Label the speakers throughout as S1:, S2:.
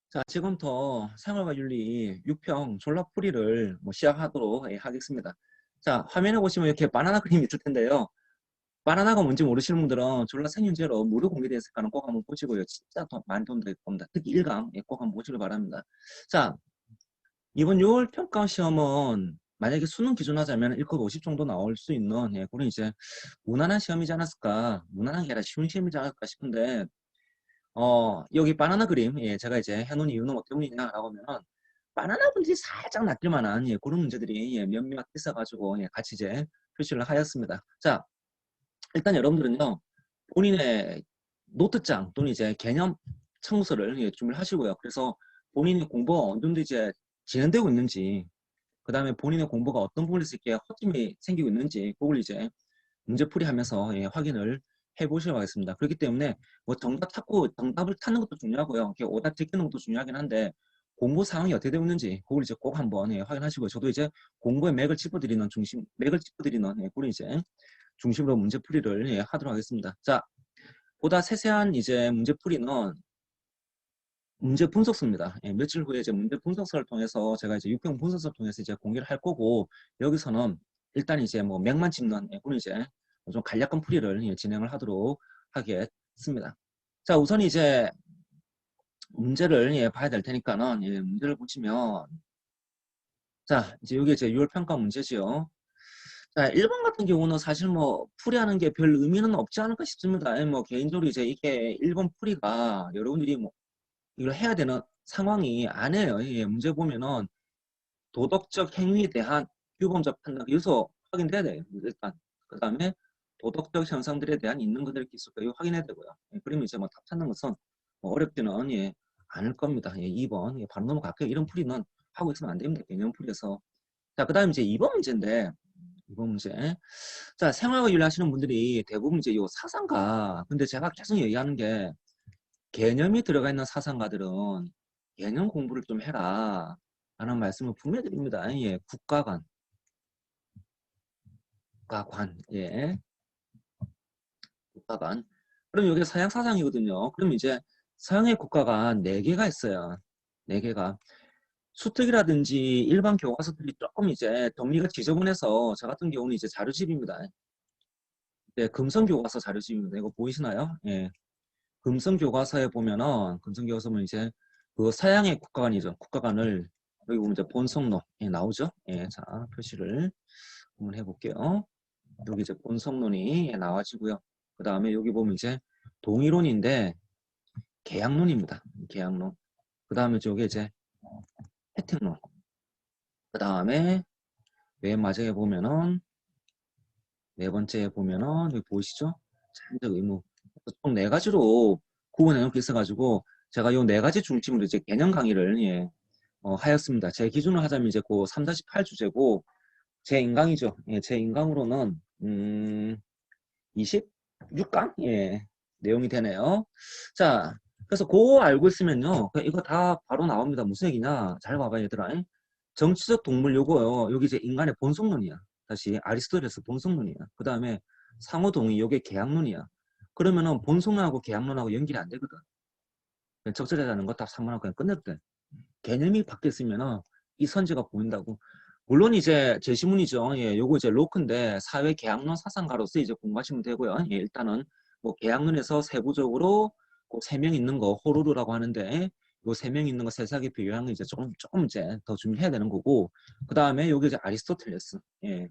S1: 자, 지금부터 생활과 윤리 6평 졸라풀이를 시작하도록 하겠습니다. 자, 화면에 보시면 이렇게 바나나 그림이 있을 텐데요. 바나나가 뭔지 모르시는 분들은 졸라 생윤제로 무료 공개되어 있으니까 꼭 한번 보시고요. 진짜 많이 도움 될 겁니다. 특히 1강 꼭 한번 보시길 바랍니다. 자, 이번 6월 평가 시험은 만약에 수능 기준 하자면 1급 50 정도 나올 수 있는 그런 이제 무난한 시험이지 않았을까, 무난한 게 아니라 쉬운 시험이지 않을까 싶은데 여기 바나나 그림, 제가 이제 해놓은 이유는 뭐 때문이냐라고 하면은, 바나나 분들이 살짝 낚일 만한, 그런 문제들이, 몇몇 있어가지고, 같이 이제 표시를 하였습니다. 자, 일단 여러분들은요, 본인의 노트장 또는 이제 개념 청소를 준비를 하시고요. 그래서 본인의 공부가 어느 정도 이제 진행되고 있는지, 그 다음에 본인의 공부가 어떤 부분에서 이렇게 허점이 생기고 있는지, 그걸 이제 문제풀이 하면서 확인을 해보시도록 하겠습니다. 그렇기 때문에 뭐 정답 찾고 정답을 찾는 것도 중요하고요. 오답 제끼는 것도 중요하긴 한데 공부 상황이 어떻게 되고 있는지 그걸 이제 꼭 한번 확인하시고요. 저도 이제 공부의 맥을 짚어드리는 맥을 짚어드리는 그런 이제 중심으로 문제풀이를 하도록 하겠습니다. 자, 보다 세세한 이제 문제풀이는 문제 분석서입니다. 며칠 후에 이제 문제 분석서를 통해서 제가 이제 6평 분석서를 통해서 이제 공개를 할 거고, 여기서는 일단 이제 뭐 맥만 짚는 그런 이제 좀 간략한 풀이를 진행을 하도록 하겠습니다. 자, 우선 이제 문제를 봐야 될 테니까는 문제를 보시면, 자, 이제 여기 이제 6월 평가 문제지요. 자, 1번 같은 경우는 사실 뭐 풀이하는 게 별 의미는 없지 않을까 싶습니다. 뭐 개인적으로 이제 이게 1번 풀이가 여러분들이 뭐 이걸 해야 되는 상황이 아니에요. 문제 보면은 도덕적 행위에 대한 규범적 판단, 여기서 확인돼야 돼요. 일단. 그 다음에 도덕적 현상들에 대한 있는 그대로 기술까 이거 확인해야 되고요. 그러면 이제 뭐 답 찾는 것은 뭐 어렵지는 않을 겁니다. 2번. 바로 넘어갈게요. 이런 풀이는 하고 있으면 안 됩니다. 개념 풀이에서. 자, 그 다음 이제 2번 문제인데, 2번 문제. 자, 생활과 윤리하시는 분들이 대부분 이제 요 사상가, 근데 제가 계속 얘기하는 게 개념이 들어가 있는 사상가들은 개념 공부를 좀 해라 라는 말씀을 분명히 드립니다. 국가관, 국가관, 국가관. 그럼 이게 서양 사상이거든요. 그럼 이제 서양의 국가관 4개가 있어요. 4개가. 수특이라든지 일반 교과서들이 조금 이제 정리가 지저분해서 저 같은 경우는 이제 자료집입니다. 금성 교과서 자료집입니다. 이거 보이시나요? 금성 교과서에 보면은 금성 교과서 보면 이제 그 서양의 국가관이죠. 국가관을 여기 보면 이제 본성론 나오죠. 자, 표시를 한번 해볼게요. 여기 이제 본성론이 나와지고요. 그 다음에 여기 보면 이제 동의론인데 계약론입니다. 계약론. 그 다음에 저게 이제 혜택론. 그 다음에 맨 마지막에 보면은 네 번째에 보면은 여기 보이시죠? 자연적 의무. 총 4가지로 구분해 놓고 있어가지고 제가 요 4가지 중심으로 이제 개념 강의를 하였습니다. 제 기준으로 하자면 이제 그 3-8 주제고 제 인강이죠. 제 인강으로는 26강 내용이 되네요. 자, 그래서 그거 알고 있으면요. 이거 다 바로 나옵니다. 무슨 얘기냐? 잘 봐봐 얘들아. 정치적 동물 요거요. 여기 이제 인간의 본성론이야. 다시 아리스토텔레스 본성론이야. 그 다음에 상호동의 요게 계약론이야. 그러면은 본성론하고 계약론하고 연결이 안 되거든. 적절하다는 거 딱 3번하고 그냥 끝내도 돼. 개념이 바뀌었으면은 이 선지가 보인다고. 물론 이제 제시문이죠. 요거 이제 로크인데 사회 계약론 사상가로서 이제 공부하시면 되고요. 일단은 뭐 계약론에서 세부적으로 그 3명 있는 거 호루루라고 하는데 요 3명 있는 거 세세하게 비교하는 거 이제 조금 이제 더 준비해야 되는 거고 그 다음에 여기 이제 아리스토텔레스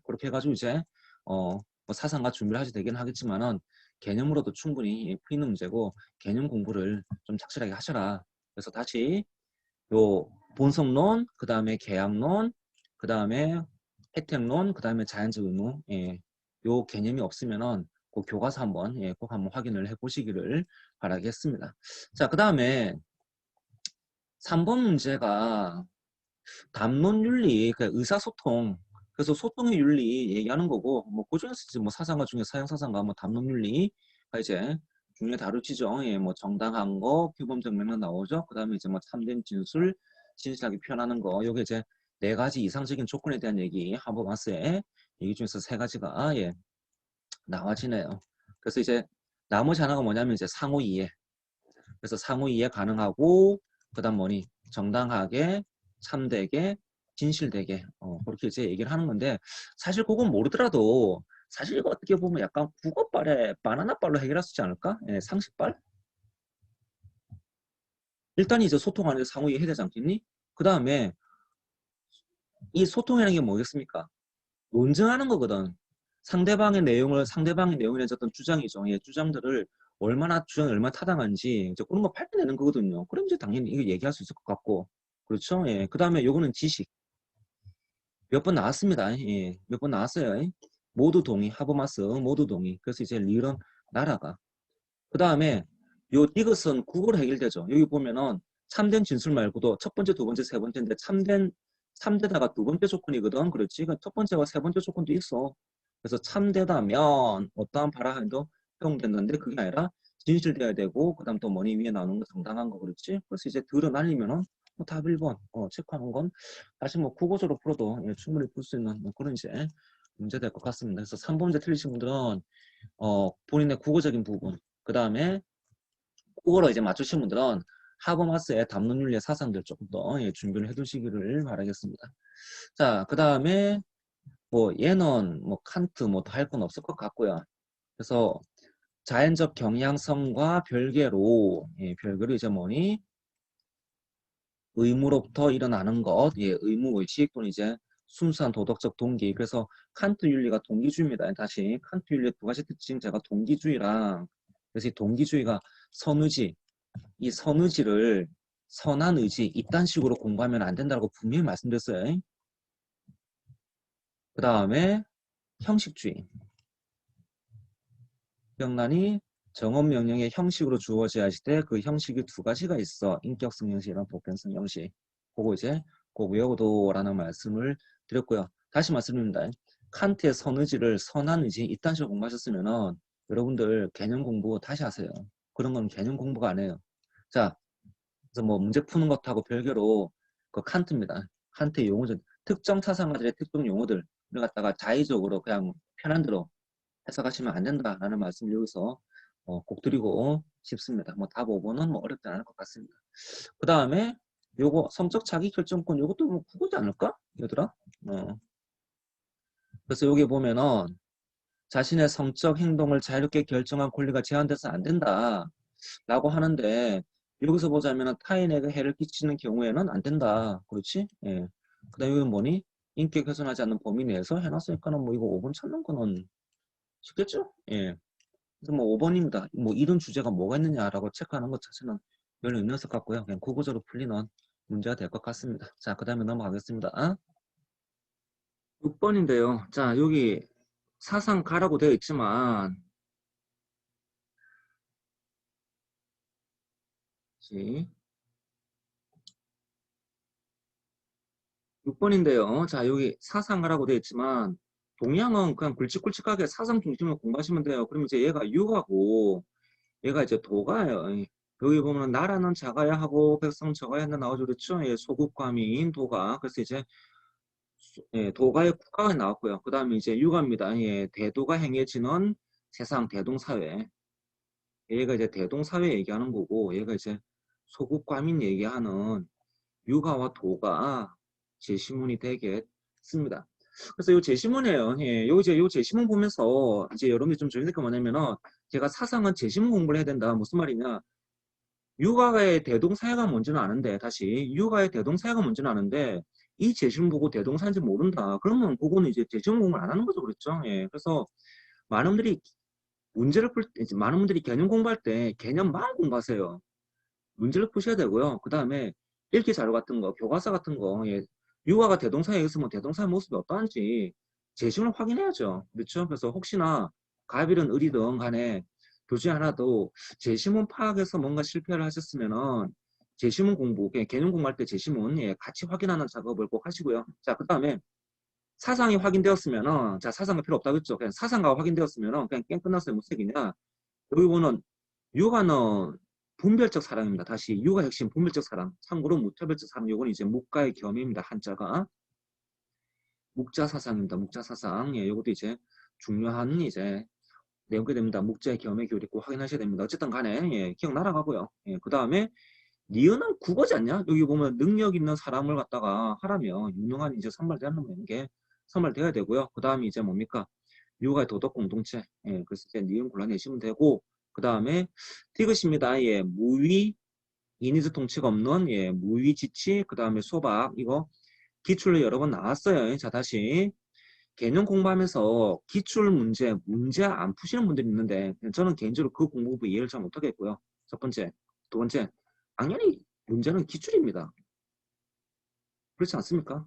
S1: 그렇게 해가지고 이제 뭐 사상가 준비를 하셔도 되긴 하겠지만은 개념으로도 충분히 풀리는 문제고 개념 공부를 좀 착실하게 하셔라. 그래서 다시 요 본성론, 그 다음에 계약론, 그 다음에 혜택론, 그 다음에 자연적 의무, 요 개념이 없으면은 그 교과서 한번 꼭 한번 확인을 해보시기를 바라겠습니다. 자, 그 다음에 3번 문제가 담론윤리, 그 의사소통, 그래서 소통의 윤리 얘기하는 거고, 뭐 그중에서 이제 뭐 사상가 중에 서양 사상가 뭐 담론윤리가 이제 중요히 다루지죠. 뭐 정당한 거, 규범적 맥락 나오죠. 그 다음에 이제 뭐 참된 진술, 진실하게 표현하는 거, 요게 이제 4가지 이상적인 조건에 대한 얘기 한번 봤어요. 얘기 중에서 3가지가 나와지네요. 그래서 이제 나머지 하나가 뭐냐면 이제 상호 이해. 그래서 상호 이해 가능하고 그다음 뭐니? 정당하게, 참되게, 진실되게 그렇게 이제 얘기를 하는 건데 사실 그건 모르더라도 사실 이거 어떻게 보면 약간 국어발에 바나나발로 해결할 수 있지 않을까? 예, 상식발? 일단 이제 소통 안에서 상호 이해해야 되지 않겠니? 그 다음에 이 소통이라는 게 뭐겠습니까? 논증하는 거거든. 상대방의 내용에 대해서 어떤 주장이죠. 예, 주장들을 주장이 얼마나 타당한지 이제 그런 거 밝혀내는 거거든요. 그럼 이제 당연히 이거 얘기할 수 있을 것 같고. 그렇죠? 예. 그 다음에 요거는 지식. 몇 번 나왔습니다. 예. 몇 번 나왔어요. 모두 동의. 하버마스 모두 동의. 그래서 이제 리을은 나라가. 그 다음에 요 이것은 국어로 해결되죠. 여기 보면은 참된 진술 말고도 첫 번째, 두 번째, 세 번째인데 참되다가 두 번째 조건이거든. 그렇지? 그러니까 첫 번째와 세 번째 조건도 있어. 그래서 참되다면 어떠한 발화해도 허용된다는데 그게 아니라 진실돼야 되고 그다음 또 뭐니 위에 나오는 거 정당한 거 그렇지? 그래서 이제 들어 날리면은 답 1번 체크하는 건 사실 뭐 국어적으로 풀어도 충분히 풀 수 있는 그런 이제 문제 될 것 같습니다. 그래서 3번 문제 틀리신 분들은 본인의 국어적인 부분 그 다음에 국어로 이제 맞추신 분들은 하버마스의 담론윤리의 사상들 조금 더 준비를 해두시기를 바라겠습니다. 자, 그 다음에 뭐 얘는 뭐 칸트 뭐 더 할 건 없을 것 같고요. 그래서 자연적 경향성과 별개로 이제 뭐니 의무로부터 일어나는 것, 의무의식 또는 이제 순수한 도덕적 동기. 그래서 칸트 윤리가 동기주의입니다. 다시 칸트 윤리의 두 가지 특징 제가 동기주의랑 그래서 이 동기주의가 선의지, 이 선의지를 선한 의지 이딴 식으로 공부하면 안 된다고 분명히 말씀드렸어요. 그 다음에 형식주의. 명란이 정언명령의 형식으로 주어져야 할 때 그 형식이 두 가지가 있어. 인격성 형식이랑 보편성 형식. 그거 이제 꼭 외워도라는 말씀을 드렸고요. 다시 말씀드립니다. 칸트의 선의지를 선한 의지 이딴 식으로 공부하셨으면은 여러분들 개념 공부 다시 하세요. 그런 건 개념 공부가 아니에요. 자, 그래서 뭐 문제 푸는 것하고 별개로 그 칸트입니다. 칸트의 용어들, 특정 사상가들의 특정 용어들을 갖다가 자의적으로 그냥 편한 대로 해석하시면 안 된다라는 말씀을 여기서 꼭 드리고 싶습니다. 뭐 답 5번은 뭐 어렵지 않을 것 같습니다. 그 다음에 요거 성적 자기 결정권 요것도 뭐 국어지 않을까? 얘들아? 그래서 여기 보면은 자신의 성적 행동을 자유롭게 결정한 권리가 제한돼서 안 된다 라고 하는데 여기서 보자면 타인에게 해를 끼치는 경우에는 안 된다. 그렇지? 예. 그 다음에 이건 뭐니? 인격 훼손하지 않는 범위 내에서 해놨으니까는 뭐 이거 5번 찾는 거는 쉽겠죠? 예. 그래서 뭐 5번입니다. 뭐 이런 주제가 뭐가 있느냐라고 체크하는 것 자체는 별 의미 없을 것 같고요. 그냥 국어적으로 풀리는 문제가 될 것 같습니다. 자, 그 다음에 넘어가겠습니다. 6번인데요. 자, 여기 사상 가라고 되어 있지만 6번인데요. 자, 여기 사상 가라고 되어 있지만 동양은 그냥 굵직굵직하게 사상 중심으로 공부하시면 돼요. 그러면 이제 얘가 유하고 얘가 이제 도가예요. 여기 보면 나라는 작아야 하고 백성 적어야 한다 나오죠. 그렇죠? 예, 소국과민 도가. 그래서 이제 도가의 국가가 나왔고요. 그 다음에 이제 육아입니다. 예, 대도가 행해지는 세상 대동사회. 얘가 이제 대동사회 얘기하는 거고 얘가 이제 소국과민 얘기하는 육아와 도가 제시문이 되겠습니다. 그래서 요 제시문이에요. 예, 요 제시문 보면서 이제 여러분들이 좀 주의할 게 뭐냐면은 제가 사상은 제시문 공부를 해야 된다. 무슨 말이냐? 육아의 대동사회가 뭔지는 아는데 다시 육아의 대동사회가 뭔지는 아는데 이 제시문 보고 대동사인지 모른다. 그러면 그거는 이제 제시문 공부를 안 하는 거죠. 그렇죠? 예. 그래서 많은 분들이 문제를 풀 때, 많은 분들이 개념 공부할 때 개념만 공부하세요. 문제를 푸셔야 되고요. 그 다음에 읽기 자료 같은 거, 교과서 같은 거, 예. 육아가 대동사에 있으면 대동사의 모습이 어떠한지 제시문을 확인해야죠. 그렇죠? 그래서 혹시나 가빌은 을이든 간에 둘 중에 하나도 제시문 파악에서 뭔가 실패를 하셨으면은 제시문 공부, 그냥 개념 공부할 때 제시문 같이 확인하는 작업을 꼭 하시고요. 자, 그 다음에 사상이 확인되었으면은 자, 사상가 필요 없다고 했죠. 그냥 사상가가 확인되었으면은 그냥 게임 끝났어요. 무슨 얘기냐? 여기 보는 육아는 분별적 사랑입니다. 다시 육아 핵심 분별적 사랑. 참고로 무차별적 사랑. 요건 이제 묵가의 겸입니다. 한자가 묵자 사상입니다. 묵자 사상. 예, 요것도 이제 중요한 이제 내용이 됩니다. 묵자의 겸의 교리 꼭 확인하셔야 됩니다. 어쨌든 간에 예, 기억 날아가고요. 예, 그 다음에 니은은 국어지 않냐? 여기 보면 능력 있는 사람을 갖다가 하라면 유능한 이제 선발되는 게 선발돼야 되고요. 그 다음에 이제 뭡니까? 유가의 도덕 공동체. 예, 그래서 이제 니은 골라내시면 되고, 그 다음에 디귿입니다. 예, 무위, 이니즈 통치가 없는 예, 무위 지치, 그 다음에 소박. 이거 기출로 여러 번 나왔어요. 자, 다시 개념 공부하면서 기출 문제 안 푸시는 분들이 있는데 저는 개인적으로 그 공부 이해를 잘 못하겠고요. 첫 번째. 두 번째, 당연히 문제는 기출입니다. 그렇지 않습니까?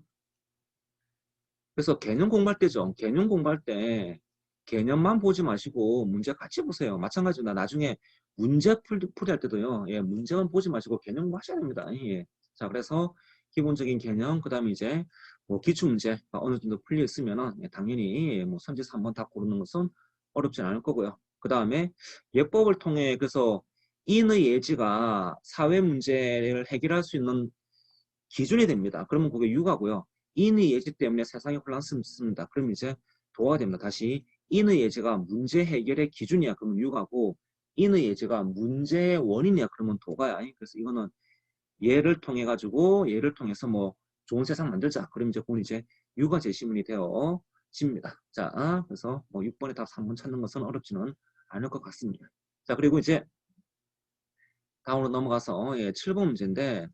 S1: 그래서 개념 공부할 때죠. 개념 공부할 때 개념만 보지 마시고 문제 같이 보세요. 마찬가지로 나중에 문제 풀이 할 때도요. 예, 문제만 보지 마시고 개념 공부하셔야 됩니다. 예. 자, 그래서 기본적인 개념, 그 다음에 이제 뭐 기출문제가 어느 정도 풀려 있으면은 예, 당연히 뭐 선지서 한번 다 고르는 것은 어렵진 않을 거고요. 그 다음에 예법을 통해 그래서 인의 예지가 사회 문제를 해결할 수 있는 기준이 됩니다. 그러면 그게 유가고요. 인의 예지 때문에 세상이 혼란스럽습니다. 그럼 이제 도가 됩니다. 다시 인의 예지가 문제 해결의 기준이야. 그러면 유가고 인의 예지가 문제의 원인이야. 그러면 도가야. 그래서 이거는 예를 통해 가지고 예를 통해서 뭐 좋은 세상 만들자. 그럼 이제 그건 이제 유가 제시문이 되어집니다. 자, 그래서 뭐 6번에 답 3번 찾는 것은 어렵지는 않을 것 같습니다. 자, 그리고 이제 다음으로 넘어가서 예, 7번 문제인데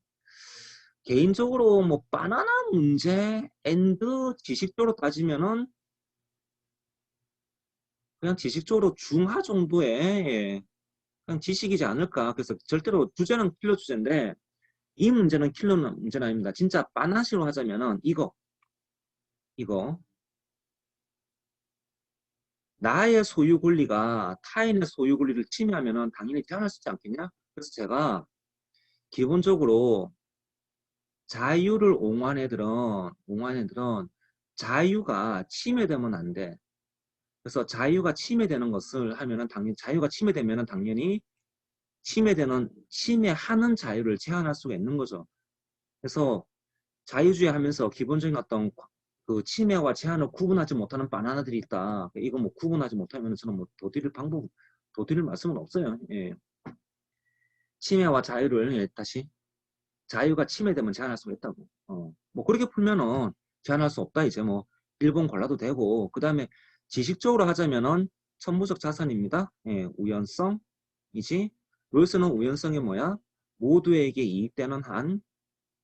S1: 개인적으로 뭐 바나나 문제 앤드 지식적으로 따지면은 그냥 지식적으로 중하 정도의 예, 그냥 지식이지 않을까. 그래서 절대로 주제는 킬러 주제인데 이 문제는 킬러 문제는 아닙니다. 진짜 바나시로 하자면은 이거 나의 소유 권리가 타인의 소유 권리를 침해하면은 당연히 태어날 수 있지 않겠냐? 그래서 제가 기본적으로 자유를 옹호하는 애들은 자유가 침해되면 안 돼. 그래서 자유가 침해되는 것을 하면은 당연히 자유가 침해되면은 당연히 침해하는 자유를 제한할 수가 있는 거죠. 그래서 자유주의 하면서 기본적인 어떤 그 침해와 제한을 구분하지 못하는 바나나들이 있다. 이거 뭐 구분하지 못하면 저는 뭐 도드릴 말씀은 없어요. 예. 침해와 자유를 예, 다시 자유가 침해되면 제한할 수가 있다고. 뭐 그렇게 풀면은 제한할 수 없다. 이제 뭐 일본 골라도 되고 그 다음에 지식적으로 하자면은 천부적 자산입니다. 예, 우연성이지. 롤스는 우연성이 뭐야? 모두에게 이익되는 한,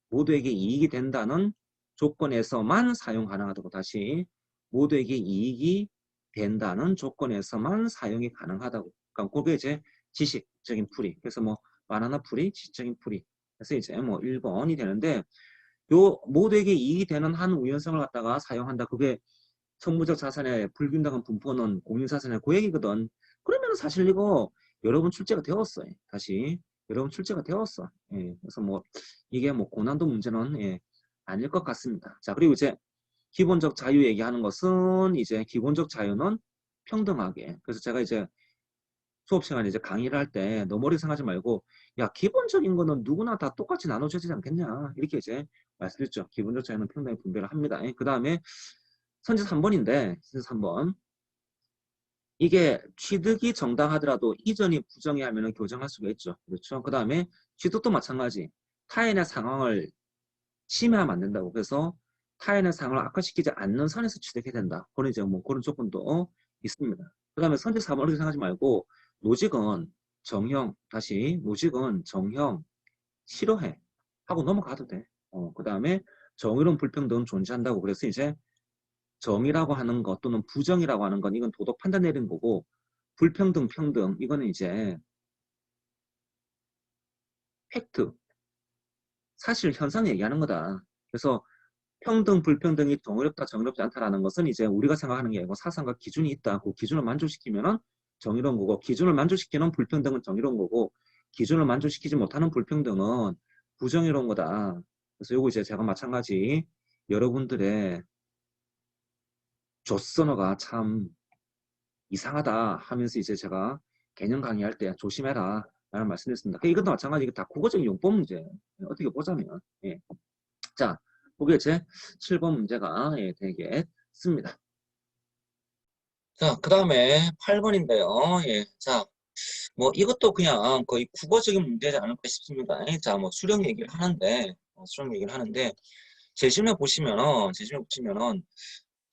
S1: 모두에게 이익이 된다는 조건에서만 사용 가능하다고. 다시 모두에게 이익이 된다는 조건에서만 사용이 가능하다고. 그러니까 그게 이제 지식적인 풀이. 그래서 뭐 바나나 풀이, 지식적인 풀이. 그래서 이제 뭐 1번이 되는데 요 모두에게 이익이 되는 한 우연성을 갖다가 사용한다. 그게 천부적 자산의 불균등한 분포는 공유자산의 고액이거든. 그러면 사실 이거 여러분 출제가 되었어요. 다시 여러분 출제가 되었어. 예, 그래서 뭐 이게 뭐 고난도 문제는 예, 아닐 것 같습니다. 자, 그리고 이제 기본적 자유 얘기하는 것은 이제 기본적 자유는 평등하게. 그래서 제가 이제 수업 시간에 이제 강의를 할 때 너 머리 상하지 말고 야 기본적인 거는 누구나 다 똑같이 나눠져야지 않겠냐 이렇게 이제 말씀드렸죠. 기본적 자유는 평등하게 분배를 합니다. 그 다음에 선지 3번인데 선지 3번 이게 취득이 정당하더라도 이전이 부정해 하면은 교정할 수가 있죠. 그렇죠. 그 다음에 취득도 마찬가지 타인의 상황을 침해하면 안 된다고. 그래서 타인의 상황을 악화시키지 않는 선에서 취득해야 된다. 그런 이제 뭐 그런 조건도 있습니다. 그 다음에 선지 4번 어렵게 생각하지 말고 노직은 정형 다시 노직은 정형 싫어해 하고 넘어가도 돼. 그 다음에 정의로운 불평등은 존재한다고. 그래서 이제 정의라고 하는 것 또는 부정이라고 하는 건 이건 도덕 판단 내린 거고 불평등, 평등 이거는 이제 팩트, 사실 현상 얘기하는 거다. 그래서 평등, 불평등이 정의롭다, 정의롭지 않다라는 것은 이제 우리가 생각하는 게 아니고 사상과 기준이 있다. 그 기준을 만족시키면은 정의로운 거고 기준을 만족시키는 불평등은 정의로운 거고 기준을 만족시키지 못하는 불평등은 부정의로운 거다. 그래서 요거 이제 제가 마찬가지 여러분들의 조선어가 참 이상하다 하면서 이제 제가 개념 강의할 때 조심해라 라는 말씀드렸습니다. 이것도 마찬가지 이게 다 국어적인 용법 문제 어떻게 보자면 예. 자 그게 제 7번 문제가 예, 되겠습니다. 자 그 다음에 8번인데요. 예. 자 뭐 이것도 그냥 거의 국어적인 문제지 않을까 싶습니다. 자, 뭐 수령 얘기를 하는데, 수령 얘기를 하는데, 제시문에 보시면은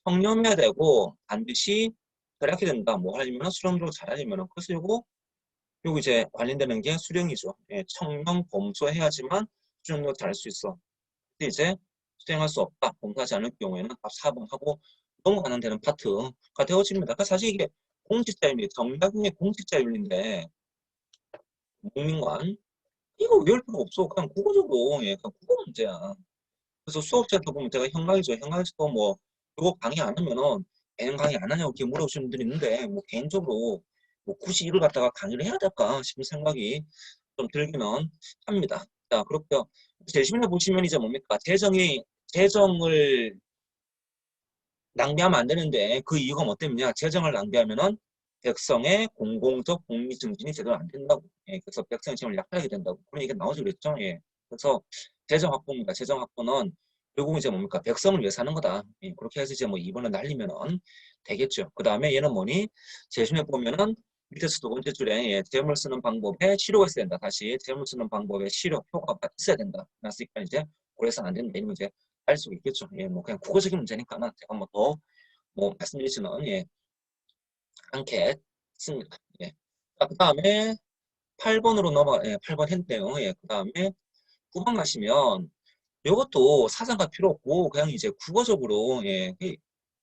S1: 청렴해야 되고, 반드시 절약해야 된다. 뭐 하려면 수령도 잘하려면은. 그래서 요거 이제 관련되는 게 수령이죠. 예, 청렴 범소해야지만 수령도 잘할 수 있어. 근데 이제 수행할 수 없다. 범사하지 않을 경우에는 답 4번 하고 넘어가는 되는 파트가 되어집니다. 그러니까 사실 이게 공직자윤리, 정답의 공직자윤리인데, 국민관 이거 외울 필요 없어. 그냥 국어적으로, 예, 그냥 국어 문제야. 그래서 수업자도 보면 제가 현강이죠. 현강에서도 뭐, 이거 강의 안 하면은, 애는 강의 안 하냐고 이렇게 물어보시는 분들이 있는데, 뭐, 개인적으로, 뭐, 굳이 이걸 갖다가 강의를 해야 될까 싶은 생각이 좀 들기는 합니다. 자, 그렇고요. 제시문에 보시면 이제 뭡니까? 재정을 낭비하면 안 되는데, 그 이유가 뭐 때문이냐? 재정을 낭비하면은, 백성의 공공적 복리 증진이 제대로 안 된다고. 예, 그래서 백성의 재정을 약하게 된다고. 그런 얘기가 나오죠, 그랬죠? 예. 그래서 재정 확보입니다. 재정 확보는 결국 이제 뭡니까? 백성을 위해 사는 거다. 예, 그렇게 해서 이제 뭐 2번을 날리면은 되겠죠. 그 다음에 얘는 뭐니? 재심에 보면은 밑에서 두 번째 줄에 예, 재물 쓰는 방법에 실효가 있어야 된다. 다시 재물 쓰는 방법에 실효, 효과가 있어야 된다. 그랬으니까 이제 고려해서 안 된다. 이러면 이제 알 수 있겠죠. 예, 뭐 그냥 국어적인 문제니까는 제가 뭐 더 뭐 말씀드리지는 예, 않겠습니다. 예. 자, 그 다음에 8번으로 예, 8번 했네요. 예, 그 다음에 9번 가시면 이것도 사상가 필요 없고 그냥 이제 국어적으로 예,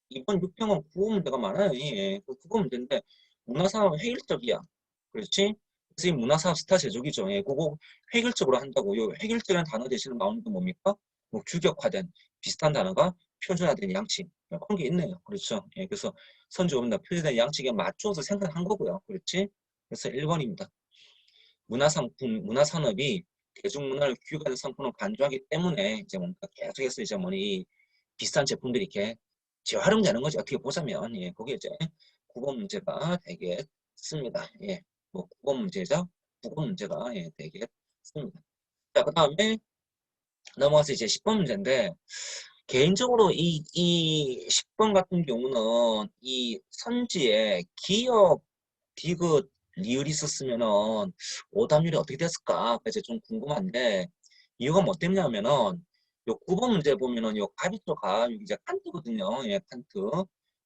S1: 이번 6평은 국어 문제가 많아요. 예, 그 국어 문제인데 문화사업은 획일적이야. 그렇지? 그래서 이 문화사업 스타 제조기죠. 예, 그거 획일적으로 한다고. 요 획일적이라는 단어 대신에 나오는 게 뭡니까? 뭐 규격화된 비슷한 단어가 표준화된 양식 그런 게 있네요. 그렇죠? 예, 그래서 선조입니다. 표준화된 양식에 맞춰서 생각한 거고요. 그렇지? 그래서 1번입니다. 문화상품, 문화산업이 대중문화를 규격화된 상품을 간주하기 때문에 이제 뭔가 계속해서 이제 뭐니 비싼 제품들이 이렇게 재활용되는 거죠. 어떻게 보자면 예, 그게 이제 국어 문제가 되겠습니다. 예, 뭐 국어 문제죠. 국어 문제가 예, 되겠습니다. 자, 그 다음에 넘어가서 이제 10번 문제인데 개인적으로 이 10번 같은 경우는 이 선지에 기업 디귿 리을이 있었으면은 오답률이 어떻게 됐을까? 그래서 좀 궁금한데 이유가 뭐 때문이냐면은 요 9번 문제 보면은 요 가비조가 이제 칸트거든요. 예, 칸트.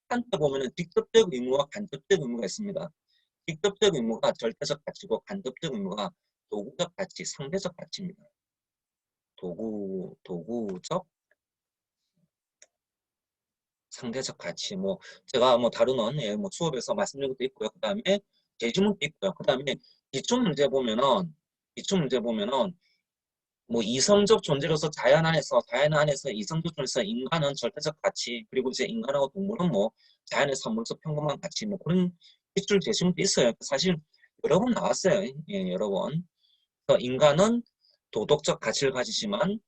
S1: 칸트 보면은 직접적 의무와 간접적 의무가 있습니다. 직접적 의무가 절대적 가치고 간접적 의무가 도구적 가치, 상대적 가치입니다. 도구적 상대적 가치 뭐 제가 뭐 다루는 예, 뭐 수업에서 말씀드린 것도 있고요. 그다음에 제주문도 있고요. 그다음에 기출 문제 보면은 뭐 이성적 존재로서 자연 안에서 이성적 존재로서 인간은 절대적 가치 그리고 이제 인간하고 동물은 뭐 자연의 산물적 평범한 가치 뭐 그런 기출 제시문도 있어요. 사실 여러 번 나왔어요. 예, 여러 번. 그래서 인간은 도덕적 가치를 가지지만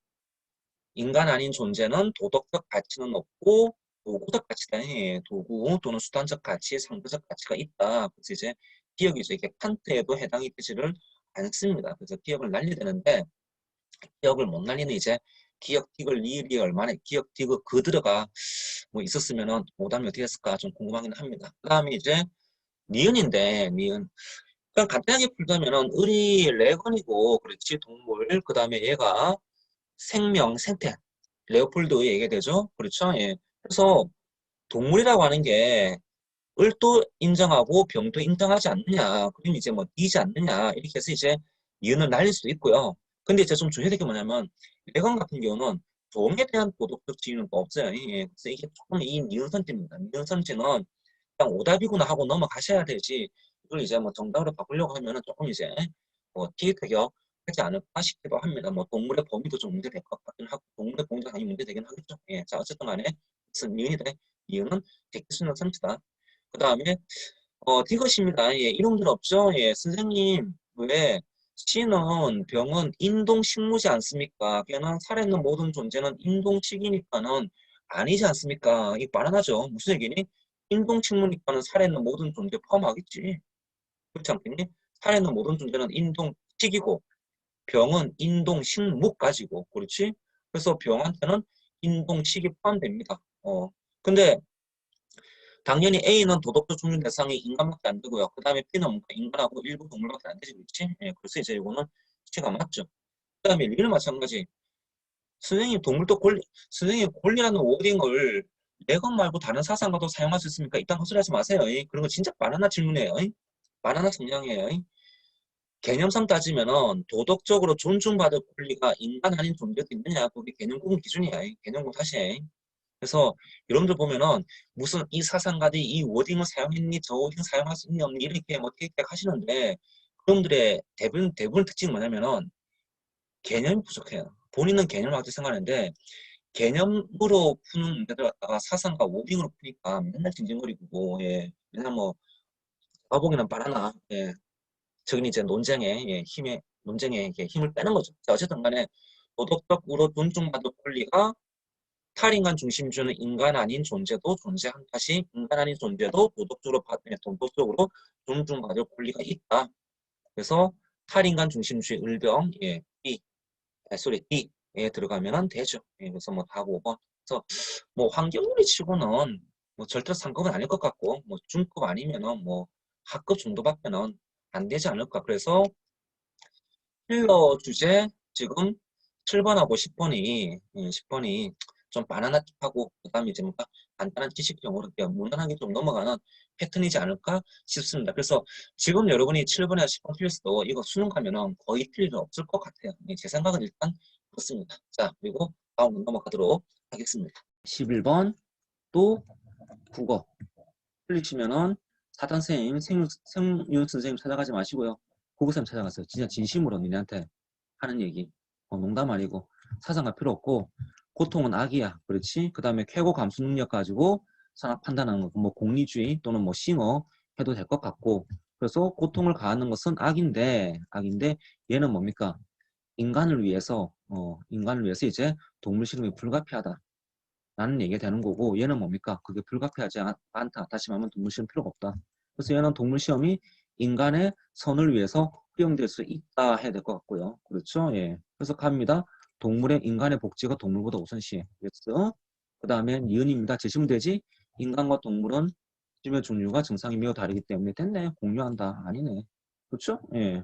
S1: 인간 아닌 존재는 도덕적 가치는 없고 도구적 가치다. 예, 도구 또는 수단적 가치, 상대적 가치가 있다. 그래서 이제 기억이죠. 이게 칸트에도 해당이 되지를 않습니다. 그래서 기억을 날려야 되는데 기억을 못 날리는 이제 기억 틱을 리을이 얼마나 기억 틱을 그 들어가 뭐 있었으면은 오답이 어떻게 했을까 좀 궁금하긴 합니다. 그 다음에 이제 니은인데 니은 그냥 간단하게 풀자면은 을이 레건이고 그렇지 동물 그 다음에 얘가 생명 생태 레오폴드 얘기가 되죠. 그렇죠? 예. 그래서 동물이라고 하는 게 을도 인정하고 병도 인정하지 않느냐. 그럼 이제 뭐 D지 않느냐. 이렇게 해서 이제 이윤을 날릴 수도 있고요. 근데 이제 좀 주의해야 될 게 뭐냐면 레건 같은 경우는 종에 대한 도덕적 지위는 또 없어요. 예. 그래서 이게 조금 이 니은 선지입니다. 니은 선지는 그냥 오답이구나 하고 넘어가셔야 되지. 이걸 이제 뭐 정답으로 바꾸려고 하면은 조금 이제 뭐 티격태격 하지 않을까 싶기도 합니다. 뭐 동물의 범위도 좀 문제될 것 같긴 하고 동물의 범위가 당연히 문제되긴 하겠죠. 예. 자 어쨌든 간에 무슨 니은이다. 이유는 백기수는 선지다. 그 다음에 이것입니다. 예, 이런 분 없죠? 예, 선생님, 왜 시는 병은 인동식무지 않습니까? 걔는 살아있는 모든 존재는 인동식이니까는 아니지 않습니까? 이 바나나죠. 무슨 얘기니? 인동식무니까는 살아있는 모든 존재 포함하겠지. 그렇지 않겠니? 살아있는 모든 존재는 인동식이고 병은 인동식무까지고 그렇지? 그래서 병한테는 인동식이 포함됩니다. 근데 당연히 A는 도덕적 충족 대상이 인간밖에 안 되고요. 그 다음에 B는 뭔가 인간하고 일부 동물밖에 안 되지, 그렇지? 예, 그래서 이제 이거는 C가 맞죠. 그 다음에 B는 마찬가지. 선생님 동물도 권리, 선생님 권리라는 워딩을 내 것 말고 다른 사상과도 사용할 수 있습니까? 이딴 헛소리하지 마세요. 그런 거 진짜 바나나 질문이에요. 바나나 성향이에요. 개념상 따지면은 도덕적으로 존중받을 권리가 인간 아닌 존재도 있느냐? 그게 개념 구분 기준이야. 개념 구분 다시 해. 그래서 여러분들 보면은 무슨 이 사상가들이 이 워딩을 사용했니 저 워딩 사용할 수 있니 없니 이렇게 뭐 틱틱 하시는데 그분들의 대부분 특징은 뭐냐면은 개념이 부족해요. 본인은 개념을 가지고 생각하는데 개념으로 푸는 문제들 갖다가 사상과 워딩으로 푸니까 맨날 징징거리고 예. 맨날 뭐 마복이나 바나나 예. 저긴 이제 논쟁에 예. 논쟁에 이렇게 힘을 빼는 거죠. 자, 어쨌든 간에 도덕적으로 존중받을 권리가 탈인간 중심주는 인간 아닌 존재도 존재한 탓이 인간 아닌 존재도 도덕적으로 존중받을 권리가 있다. 그래서 탈인간 중심주의 을병 예, D에 들어가면 되죠. 예, 그래서 뭐 답 5번. 그래서 뭐 환경요리 치고는 뭐 절대 상급은 아닐 것 같고 뭐 중급 아니면은 뭐 하급 정도밖에는 안 되지 않을까. 그래서 힐러 주제 지금 7번하고 10번이 좀 바나나tip하고 그다음에 이제 뭔가 간단한 지식적으로 이렇게 무난하게 좀 넘어가는 패턴이지 않을까 싶습니다. 그래서 지금 여러분이 7번이나 10번 틀렸어도 이거 수능 가면은 거의 틀릴 일 없을 것 같아요. 제 생각은 일단 그렇습니다. 자, 그리고 다음 넘어가도록 하겠습니다. 11번 또 국어 틀리시면은 사단 선생님, 생윤 선생님 찾아가지 마시고요. 국어선생님 찾아가세요. 진짜 진심으로 니네한테 하는 얘기. 농담 아니고 사상가 필요 없고 고통은 악이야. 그렇지? 그 다음에 쾌고 감수 능력 가지고 상황 판단하는 거, 뭐 공리주의 또는 뭐 싱어 해도 될 것 같고 그래서 고통을 가하는 것은 악인데 얘는 뭡니까? 인간을 위해서 이제 동물 실험이 불가피하다. 라는 얘기가 되는 거고 얘는 뭡니까? 그게 불가피하지 않다. 다시 말하면 동물 시험 필요가 없다. 그래서 얘는 동물 시험이 인간의 선을 위해서 허용될 수 있다 해야 될 것 같고요. 그렇죠? 예. 그래서 갑니다. 동물의 인간의 복지가 동물보다 우선시해. 그래서 그 다음에 니은입니다. 제시면 되지? 인간과 동물은 심의 종류가 증상이 매우 다르기 때문에 됐네. 공유한다. 아니네. 그렇죠? 예.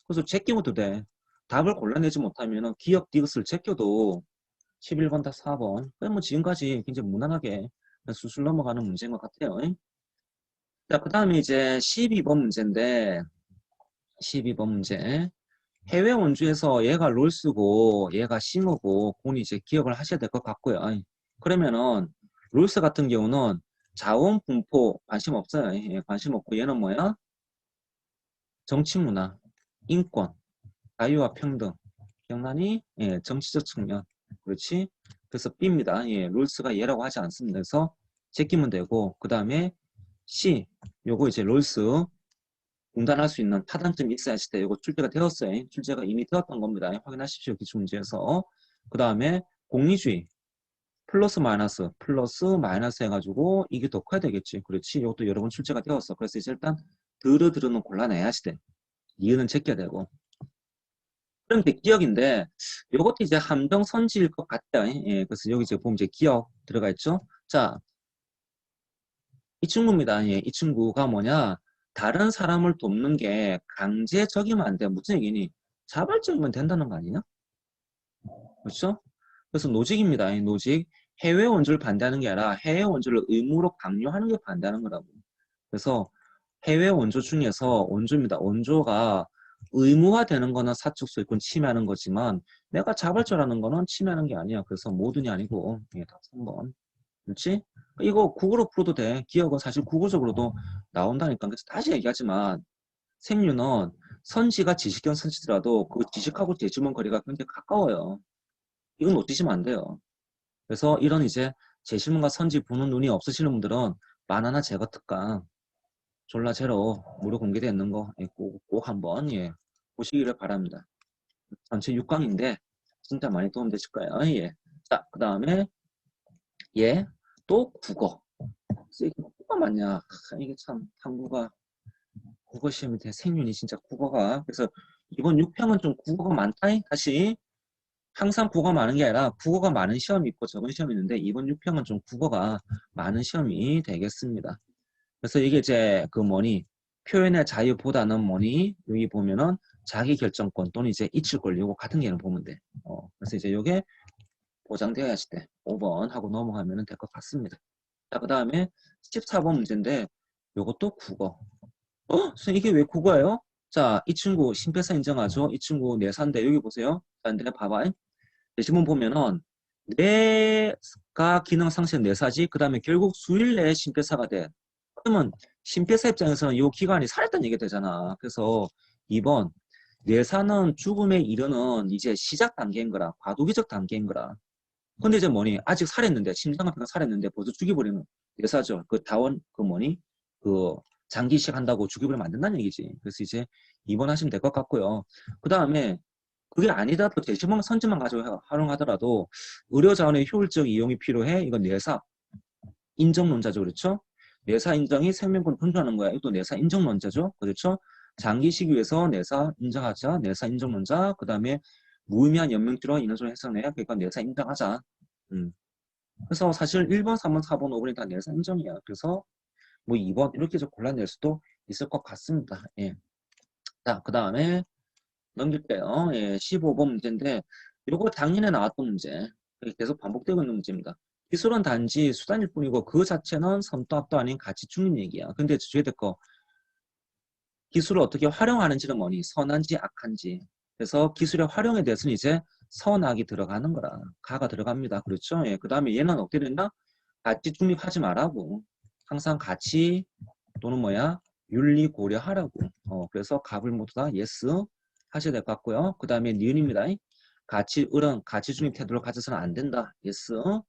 S1: 그래서 제끼고도 돼. 답을 골라내지 못하면 기억 디귿을 제껴도 11번 다 4번. 뭐 지금까지 굉장히 무난하게 수술 넘어가는 문제인 것 같아요. 자, 그 다음에 이제 12번 문제인데, 12번 문제. 해외 원주에서 얘가 롤스고, 얘가 싱어고, 그건 이제 기억을 하셔야 될 것 같고요. 그러면은, 롤스 같은 경우는 자원 분포 관심 없어요. 예, 관심 없고, 얘는 뭐야? 정치 문화, 인권, 자유와 평등. 기억나니? 예, 정치적 측면. 그렇지? 그래서 B입니다. 예, 롤스가 얘라고 하지 않습니다. 그래서 제끼면 되고, 그 다음에 C, 요거 이제 롤스 공단할 수 있는 타당점이 있어야 할 때 요거 출제가 되었어요. 출제가 이미 되었던 겁니다. 확인하십시오. 기출문제에서. 그 다음에 공리주의. 플러스 마이너스 해가지고 이게 더 커야 되겠지. 그렇지? 이것도 여러 번 출제가 되었어. 그래서 이제 일단 드르는 골라내야지 돼. 이유는 제껴야 되고. 그런 게 기억인데 이것도 이제 함정선지일 것 같아요. 예, 그래서 여기 이제 보면 이제 기억 들어가 있죠. 자, 이 친구입니다. 예, 이 친구가 뭐냐? 다른 사람을 돕는 게 강제적이면 안 돼. 무슨 얘기니? 자발적이면 된다는 거 아니냐? 그렇죠? 그래서 노직입니다. 이 노직. 해외 원조를 반대하는 게 아니라 해외 원조를 의무로 강요하는 게 반대하는 거라고. 그래서 해외 원조 중에서 원조입니다. 원조가 의무화되는 거는 사적 소유권 침해하는 거지만 내가 자발적이라는 거는 침해하는 게 아니야. 그래서 모든이 아니고 예, 다 3번. 그렇지? 이거 국어로 풀어도 돼. 기억은 사실 국어적으로도 나온다니까. 그래서 다시 얘기하지만 생류는 선지가 지식경 선지더라도 그 지식하고 제주문 거리가 굉장히 가까워요. 이건 놓치시면 안 돼요. 그래서 이런 이제 제시문과 선지 보는 눈이 없으시는 분들은 바나나 제거 특강 졸라 제로 무료 공개되어 있는 거 꼭 한번 예, 보시기를 바랍니다. 전체 6강인데 진짜 많이 도움되실 거예요. 예. 자, 그 다음에 예, 또 국어. 이게 뭐가 맞냐? 이게 참 탐구가 국어 시험이 돼 생윤이 진짜 국어가 그래서 이번 6평은 좀 국어가 많다. 다시 항상 국어가 많은 게 아니라 국어가 많은 시험이 있고 적은 시험이 있는데 이번 6평은 좀 국어가 많은 시험이 되겠습니다. 그래서 이게 이제 그 뭐니 표현의 자유보다는 뭐니 여기 보면은 자기 결정권 또는 이제 이칠 권리 요거 같은 개념 보면 돼. 그래서 이제 요게 보장되어야 할 때 5번 하고 넘어가면 될 것 같습니다. 자, 그 다음에 14번 문제인데 요것도 국어. 선생님 이게 왜 국어예요? 자, 이 친구 심폐사 인정하죠? 이 친구 내사인데 여기 보세요. 자, 근데 봐봐. 지문 보면은 뇌가 기능 상실 내사지 그 다음에 결국 수일 내에 심폐사가 돼. 그러면 심폐사 입장에서는 이 기간이 살았다는 얘기가 되잖아. 그래서 2번 뇌사는 죽음에 이르는 이제 시작 단계인 거라 과도기적 단계인 거라. 근데 이제 뭐니 아직 살았는데 심장마비가 살았는데 벌써 죽여버리는 뇌사죠. 그 다원 그 뭐니 그 장기 이식 한다고 죽여버리면 안 된다는 얘기지. 그래서 이제 2번 하시면 될 것 같고요. 그 다음에 그게 아니더라도 제시범 선지만 가지고 활용하더라도 의료 자원의 효율적 이용이 필요해. 이건 내사 인정론자죠. 그렇죠? 내사 인정이 생명권 존중하는 거야. 이것도 내사 인정론자죠. 그렇죠? 장기식 위해서 내사 인정하자. 내사 인정론자. 그 다음에 무의미한 연명주로 인원수를 해석내야. 그러니까 내사 인정하자. 그래서 사실 1번, 3번, 4번, 5번이 다 내사 인정이야. 그래서 뭐 2번 이렇게 좀 골라낼 수도 있을 것 같습니다. 예. 자, 그 다음에 넘길게요. 예, 15번 문제인데 이거 작년에 나왔던 문제. 계속 반복되고 있는 문제입니다. 기술은 단지 수단일 뿐이고 그 자체는 선도합도 아닌 가치 중립 얘기야. 근데 주의해야 될 거 기술을 어떻게 활용하는지는 뭐니? 선한지 악한지. 그래서 기술의 활용에 대해서는 이제 선악이 들어가는 거라. 가가 들어갑니다. 그렇죠? 예, 그 다음에 얘는 어떻게 된다? 가치 중립하지 말라고. 항상 가치 또는 뭐야? 윤리 고려하라고. 그래서 갑을 모두 다 예스 하셔야 될 것 같고요. 그 다음에 니은입니다. 가치, 을은 가치 중립 태도를 가져서는 안 된다. 예스가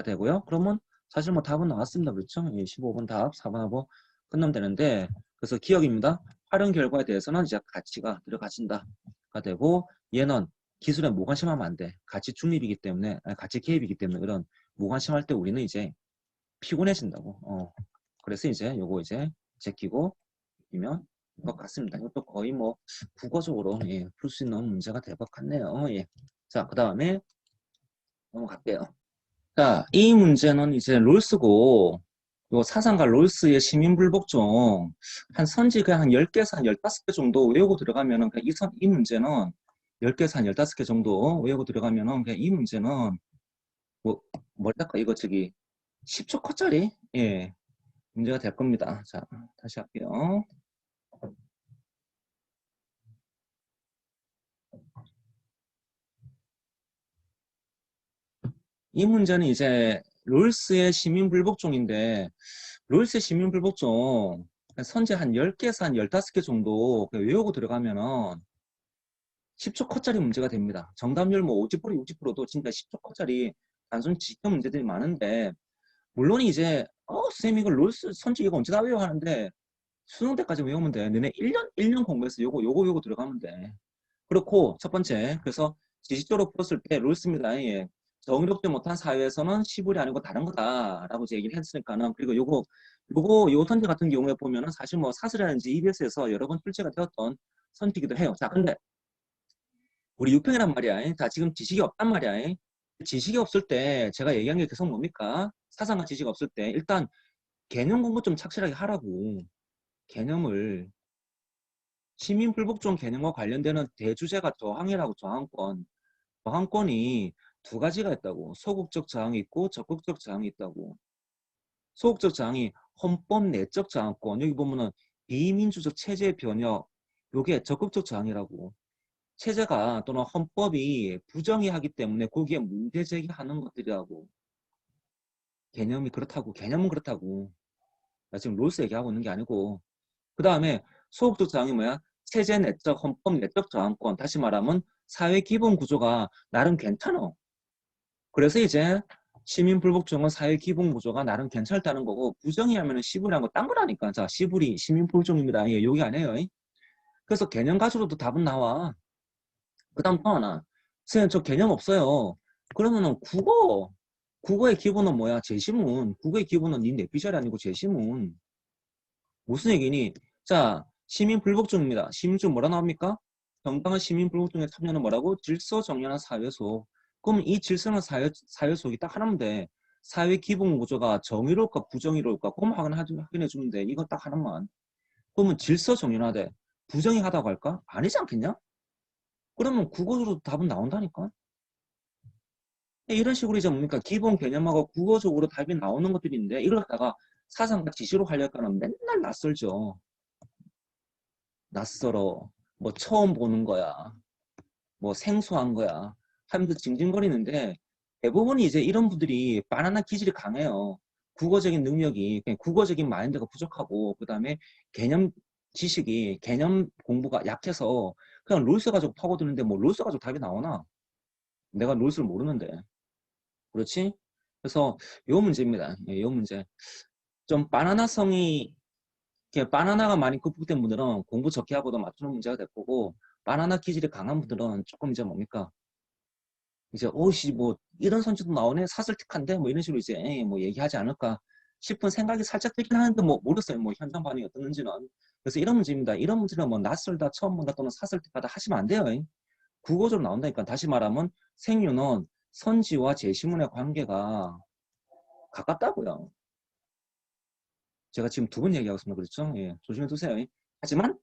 S1: 되고요. 그러면 사실 뭐 답은 나왔습니다. 그렇죠? 15번 답, 4번하고 끝나면 되는데 그래서 기억입니다. 활용 결과에 대해서는 이제 가치가 들어가진다가 되고 얘는 기술에 무관심하면 안 돼. 가치 중립이기 때문에, 아니, 가치 개입이기 때문에 이런 무관심할 때 우리는 이제 피곤해진다고. 그래서 이제 요거 이제 제끼고 이면 것 같습니다. 이것도 거의 뭐 국어적으로 예, 풀 수 있는 문제가 될 것 같네요. 예. 자, 그 다음에 넘어갈게요. 자, 이 문제는 이제 롤스고 요 사상가 롤스의 시민불복종 한 선지가 한 10개에서 한 15개 정도 외우고 들어가면은 그냥 이 문제는 10개에서 한 15개 정도 외우고 들어가면은 그냥 이 문제는 뭐 뭐랄까 이거 저기 10초 컷짜리 예, 문제가 될 겁니다. 자, 다시 할게요. 이 문제는 이제 롤스의 시민불복종인데 롤스의 시민불복종 선제 한 10개에서 한 15개 정도 외우고 들어가면은 10초 컷짜리 문제가 됩니다. 정답률 뭐 50% 60%도 진짜 10초 컷짜리 단순 지켜 문제들이 많은데 물론 이제 선생님 이거 롤스 선제 이거 언제 다 외워 하는데 수능 때까지 외우면 돼. 너네 1년 공부해서 요거 들어가면 돼. 그렇고 첫 번째 그래서 지식적으로 풀었을 때 롤스입니다. 예. 정의롭지 못한 사회에서는 시불이 아니고 다른 거다라고 이제 얘기를 했으니까는 그리고 요 선지 같은 경우에 보면은 사실 뭐 사설이라든지 EBS에서 여러 번 출제가 되었던 선지기도 해요. 자, 근데 우리 6평이란 말이야. 다 지금 지식이 없단 말이야. 지식이 없을 때 제가 얘기한 게 계속 뭡니까? 사상과 지식이 없을 때 일단 개념 공부 좀 착실하게 하라고. 개념을 시민불복종 개념과 관련되는 대주제가 저항이라고 저항권. 저항권이 두 가지가 있다고. 소극적 저항이 있고 적극적 저항이 있다고. 소극적 저항이 헌법 내적 저항권. 여기 보면은 비민주적 체제 변혁. 요게 적극적 저항이라고. 체제가 또는 헌법이 부정의하기 때문에 거기에 문제 제기하는 것들이라고. 개념이 그렇다고. 개념은 그렇다고. 나 지금 롤스 얘기하고 있는 게 아니고. 그 다음에 소극적 저항이 뭐야? 체제 내적, 헌법 내적 저항권. 다시 말하면 사회 기본 구조가 나름 괜찮아. 그래서 이제 시민불복종은 사회 기본 구조가 나름 괜찮다는 거고 부정의하면 시불이란 거 딴 거라니까. 자, 시불이 시민불복종입니다. 예, 여기 아니에요. 그래서 개념 가지고도 답은 나와. 그 다음 또 하나. 선생님 저 개념 없어요. 그러면은 국어의 기본은 뭐야? 제시문. 국어의 기본은 니 내피셜이 아니고 제시문. 무슨 얘기니? 자, 시민불복종입니다. 시민중 뭐라 나옵니까? 정당한 시민 불구등의 참여는 뭐라고? 질서 정연한 사회소. 그럼 이 질서는 사회속이 딱 하나면 돼. 사회 기본 구조가 정의로울까 부정의로울까? 그럼 확인해 주면 돼. 이거 딱 하나만. 그러면 질서 정연하대. 부정의하다고 할까? 아니지 않겠냐? 그러면 국어적으로 답은 나온다니까. 이런 식으로 이제 뭡니까? 기본 개념하고 국어적으로 답이 나오는 것들인데 이걸 갖다가 사상과 지시로 하려니까는 맨날 낯설죠. 낯설어. 뭐 처음 보는 거야. 뭐 생소한 거야 하면서 징징거리는데 대부분이 이제 이런 분들이 바나나 기질이 강해요. 국어적인 능력이 그냥 국어적인 마인드가 부족하고 그 다음에 개념 지식이 개념 공부가 약해서 그냥 롤스 가지고 파고드는데 뭐 롤스 가지고 답이 나오나? 내가 롤스를 모르는데 그렇지? 그래서 요 문제입니다. 예, 요 문제 좀 바나나성이 이렇게 바나나가 많이 극복된 분들은 공부 적게 하고도 맞추는 문제가 될 거고 바나나 기질이 강한 분들은 조금 이제 뭡니까? 이제 오씨 뭐 이런 선수도 나오네 사슬틱한데 뭐 이런 식으로 이제 에이, 뭐 얘기하지 않을까 싶은 생각이 살짝 들긴 하는데 뭐 모르겠어요. 뭐 현장 반응이 어떻는지는. 그래서 이런 문제입니다. 이런 문제는 뭐 낯설다 처음 본다 또는 사슬틱하다 하시면 안 돼요. 국어적으로 나온다니까. 다시 말하면 생유는 선지와 제시문의 관계가 가깝다고요. 제가 지금 두 번 얘기하고 있습니다. 그렇죠? 예, 조심해 두세요. 하지만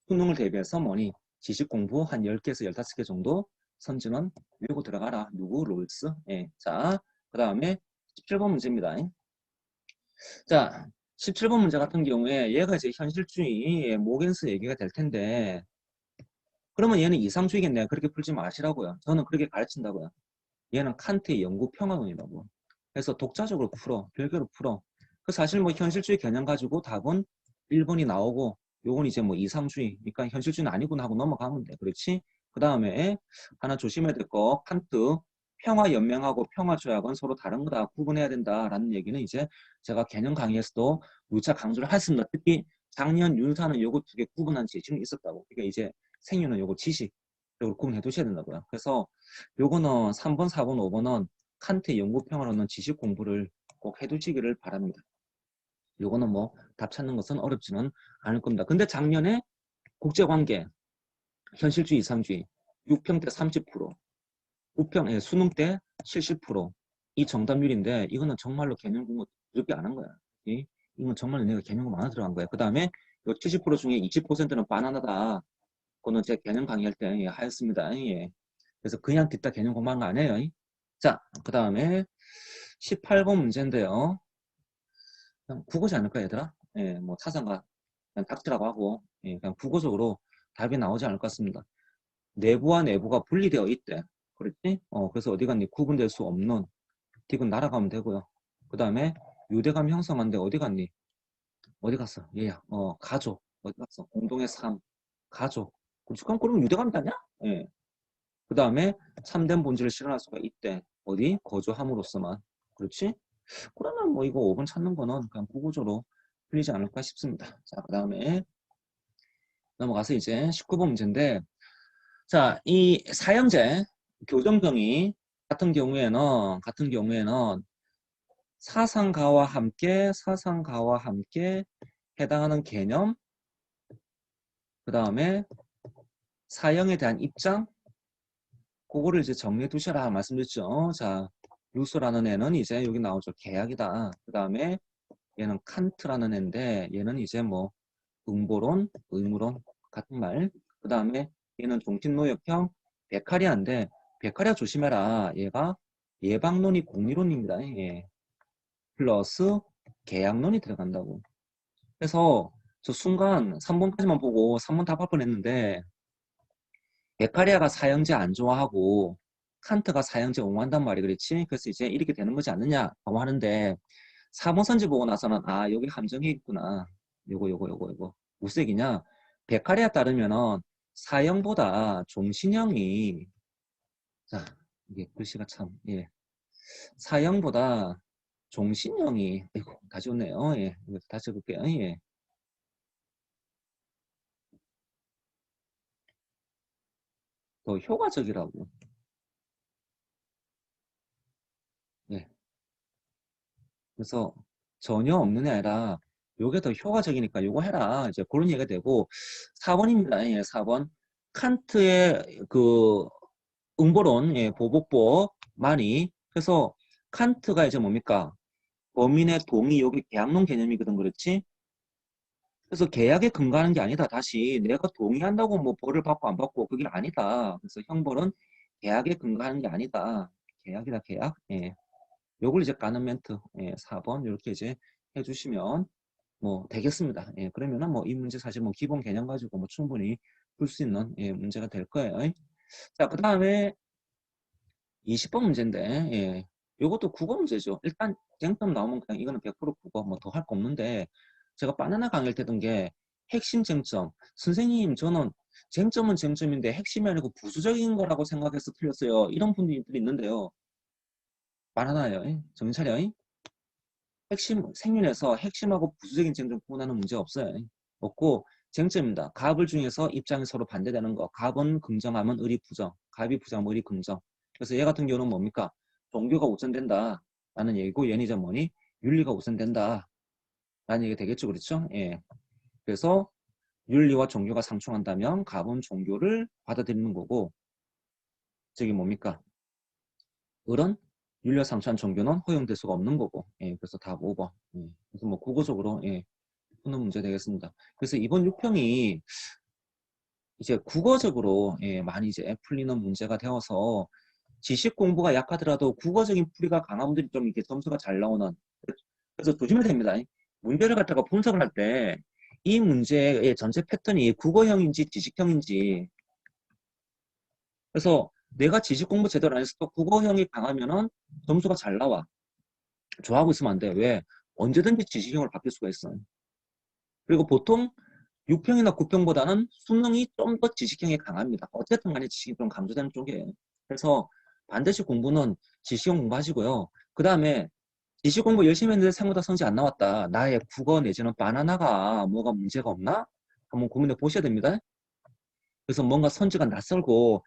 S1: 수능을 대비해서 뭐니 지식 공부 한 10개에서 15개 정도 선지는 외우고 들어가라. 누구? 롤스. 예. 자, 그 다음에 17번 문제입니다. 자, 17번 문제 같은 경우에 얘가 이제 현실주의 모겐스 얘기가 될 텐데 그러면 얘는 이상주의겠네요. 그렇게 풀지 마시라고요. 저는 그렇게 가르친다고요. 얘는 칸트의 영구평화론이라고. 그래서 독자적으로 풀어. 별개로 풀어. 그 사실 뭐 현실주의 개념 가지고 답은 1번이 나오고 요건 이제 뭐 이상주의. 그러니까 현실주의는 아니구나 하고 넘어가면 돼. 그렇지? 그 다음에 하나 조심해야 될 거 칸트 평화연맹하고 평화조약은 서로 다른 거다. 구분해야 된다라는 얘기는 이제 제가 개념 강의에서도 누차 강조를 했습니다. 특히 작년 윤사는 요거 두 개 구분한 지식이 있었다고. 그러니까 이제 생유는 요거 지식적으로 구분해 두셔야 된다고요. 그래서 요거는 3번, 4번, 5번은 칸트의 영구평화로는 지식 공부를 꼭 해두시기를 바랍니다. 요거는 뭐 답 찾는 것은 어렵지는 않을 겁니다. 근데 작년에 국제관계, 현실주의, 이상주의, 6평 때 30%, 5평, 수능 때 70%이 정답률인데 이거는 정말로 개념 공부 그렇게 안 한 거야. 이건 정말로 내가 개념 공부 많이 들어간 거야. 그 다음에 요 70% 중에 20%는 바나나다. 그거는 제 개념 강의할 때 하였습니다. 예. 그래서 그냥 듣다 개념 공부한 거 아니에요. 자, 그 다음에 18번 문제인데요. 그냥 국어지 않을까 얘들아? 예, 뭐 타산가 그냥 닥치라고 하고 예, 그냥 국어적으로 답이 나오지 않을 것 같습니다. 내부와 내부가 분리되어 있대. 그렇지? 그래서 어디 갔니? 구분될 수 없는 딕은 날아가면 되고요. 그 다음에 유대감 형성한데 어디 갔니? 어디 갔어? 얘야. 가족. 어디 갔어? 공동의 삶. 가족. 그렇지? 그럼 유대감이 아니야? 예. 그 다음에 참된 본질을 실현할 수가 있대. 어디? 거주함으로써만. 그렇지? 그러면 뭐 이거 5번 찾는 거는 그냥 국어적으로 풀리지 않을까 싶습니다. 자, 그 다음에 넘어가서 이제 19번 문제인데 자, 이 사형제 교정병이 같은 경우에는 사상가와 함께 해당하는 개념 그 다음에 사형에 대한 입장 그거를 이제 정리해 두셔라 말씀드렸죠. 자, 루소라는 애는 이제 여기 나오죠. 계약이다. 그 다음에 얘는 칸트라는 애인데 얘는 이제 뭐 응보론, 의무론 같은 말. 그 다음에 얘는 종신노역형 베카리아인데 베카리아 조심해라. 얘가 예방론이 공리론입니다. 예. 플러스 계약론이 들어간다고. 그래서 저 순간 3번까지만 보고 3번 답할 뻔했는데 베카리아가 사형제 안 좋아하고 칸트가 사형제 옹호한단 말이 그렇지. 그래서 이제 이렇게 되는 거지 않느냐라고 하는데 4번 선지 보고 나서는 아 여기 함정이 있구나. 요거 무슨 얘기냐? 베카리아에 따르면은 사형보다 종신형이 자 이게 글씨가 참 예. 사형보다 종신형이 아이고 다시 오네요. 예. 이거 다시 해볼게요. 예. 더 효과적이라고. 예. 그래서 전혀 없는 게 아니라 요게 더 효과적이니까 요거 해라. 이제 그런 얘기가 되고 4번입니다. 예, 4번. 칸트의 그 응보론, 예, 보복법 많이. 그래서 칸트가 이제 뭡니까? 범인의 동의, 여기 계약론 개념이거든, 그렇지? 그래서 계약에 근거하는 게 아니다. 다시 내가 동의한다고 뭐 벌을 받고 안 받고 그게 아니다. 그래서 형벌은 계약에 근거하는 게 아니다. 계약이다, 계약. 예. 요걸 이제 까는 멘트, 예, 4번 이렇게 이제 해주시면 뭐 되겠습니다. 예, 그러면은 뭐 이 문제 사실 뭐 기본 개념 가지고 뭐 충분히 풀 수 있는, 예, 문제가 될 거예요. 자, 그 다음에 20번 문제인데, 예, 요것도 국어 문제죠. 일단 쟁점 나오면 그냥 이거는 100% 국어, 뭐 더 할 거 없는데, 제가 바나나 강의할 때 든 게 핵심 쟁점. 선생님, 저는 쟁점은 쟁점인데 핵심이 아니고 부수적인 거라고 생각해서 틀렸어요. 이런 분들이 있는데요. 바나나예요. 정신 차려. 핵심, 생윤에서 핵심하고 부수적인 쟁점 구분하는 문제 없어요. 없고, 쟁점입니다. 갑을 중에서 입장이 서로 반대되는 거. 갑은 긍정하면 을이 부정. 갑이 부정하면 을이 긍정. 그래서 얘 같은 경우는 뭡니까? 종교가 우선된다. 라는 얘기고, 얘는 이제 뭐니? 윤리가 우선된다. 라는 얘기가 되겠죠. 그렇죠? 예. 그래서 윤리와 종교가 상충한다면 갑은 종교를 받아들이는 거고, 저기 뭡니까? 을은 윤리와 상충한 종교는 허용될 수가 없는 거고. 예. 그래서 답 5번. 예. 그래서 뭐 국어적으로, 예. 푸는 문제 되겠습니다. 그래서 이번 6평이 이제 국어적으로, 예, 많이 이제 풀리는 문제가 되어서 지식 공부가 약하더라도 국어적인 풀이가 강한 분들이 좀 이렇게 점수가 잘 나오는. 그래서 조심해야 됩니다. 문제를 갖다가 분석을 할 때 이 문제의 전체 패턴이 국어형인지 지식형인지. 그래서 내가 지식 공부 제대로 안 했어도 국어형이 강하면은 점수가 잘 나와. 좋아하고 있으면 안 돼. 왜? 언제든지 지식형으로 바뀔 수가 있어. 그리고 보통 6평이나 9평보다는 수능이 좀 더 지식형이 강합니다. 어쨌든 간에 지식이 좀 강조되는 쪽이에요. 그래서 반드시 공부는 지식형 공부하시고요. 그 다음에 지식 공부 열심히 했는데 생각보다 성적 안 나왔다. 나의 국어 내지는 바나나가 뭐가 문제가 없나? 한번 고민해 보셔야 됩니다. 그래서 뭔가 선지가 낯설고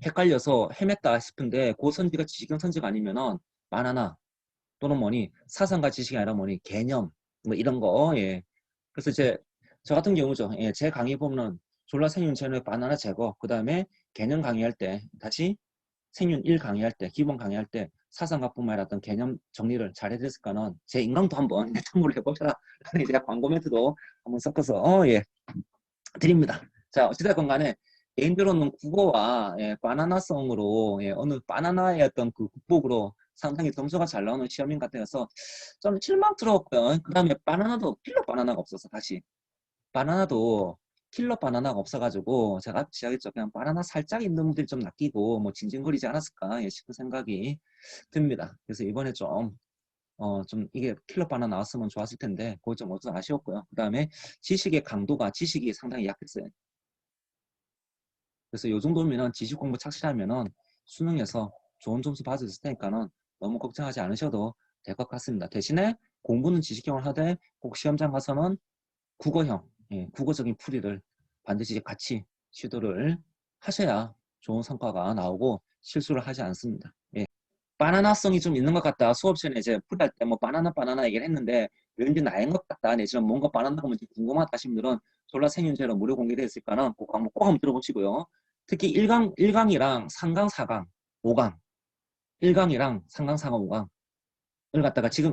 S1: 헷갈려서 헤맸다 싶은데 그 선지가 지식형 선지가 아니면은 바나나 또는 뭐니 사상과 지식이 아니라 뭐니 개념 뭐 이런 거. 예. 그래서 이제 저 같은 경우죠. 예, 제 강의 보면 졸라 생윤 제너의 바나나 제거, 그 다음에 개념 강의할 때 다시 생윤 1 강의할 때, 기본 강의할 때 사상과뿐만 아니라 어떤 개념 정리를 잘 해드렸을까는 제 인강도 한번 참고를 해보셔라 라는 이제 광고 멘트도 한번 섞어서 예, 드립니다. 자, 어찌됐건 간에 개인적으로는 국어와, 예, 바나나성으로, 예, 어느 바나나의 어떤 그 극복으로 상당히 점수가 잘 나오는 시험인 것 같아서 좀 실망스러웠고요. 그 다음에 바나나도 필러 바나나가 없어서 다시 바나나도 킬러 바나나가 없어가지고 제가 앞에 시작했죠. 그냥 바나나 살짝 있는 분들이 좀 낚이고 뭐 징징거리지 않았을까, 예, 싶은 생각이 듭니다. 그래서 이번에 좀 이게 킬러 바나나 나왔으면 좋았을 텐데 그거 좀 어서 아쉬웠고요. 그 다음에 지식의 강도가 지식이 상당히 약했어요. 그래서 요 정도면은 지식 공부 착실하면은 수능에서 좋은 점수 받으실 테니까는 너무 걱정하지 않으셔도 될 것 같습니다. 대신에 공부는 지식형을 하되 꼭 시험장 가서는 국어형, 예, 국어적인 풀이를 반드시 같이 시도를 하셔야 좋은 성과가 나오고 실수를 하지 않습니다. 예. 바나나성이 좀 있는 것 같다. 수업 시간에 이제 풀이할 때 뭐 바나나 얘기를 했는데 왠지 나인 것 같다. 내지는 뭔가 바나나가 뭔지 궁금하다 하신 분들은 졸라 생윤제로 무료 공개되어 있으니까는 꼭 한번 들어보시고요. 특히 1강이랑 3강, 4강, 5강, 1강이랑 3강, 4강, 5강 을 갖다가 지금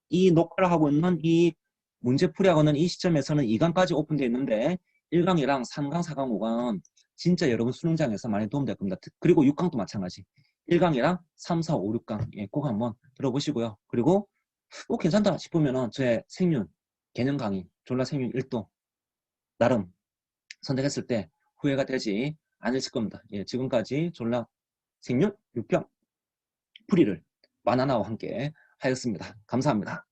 S1: 이 녹화를 하고 있는 이 문제 풀이하고는 이 시점에서는 2강까지 오픈되어 있는데 1강이랑 3강, 4강, 5강은 진짜 여러분 수능장에서 많이 도움될 겁니다. 그리고 6강도 마찬가지. 1강이랑 3, 4, 5, 6강, 예, 꼭 한번 들어보시고요. 그리고 괜찮다 싶으면은 제 생윤 개념 강의 졸라 생윤 1도 나름 선택했을 때 후회가 되지 않으실 겁니다. 예, 지금까지 졸라 생윤 6평 풀이를 바나나와 함께 하였습니다. 감사합니다.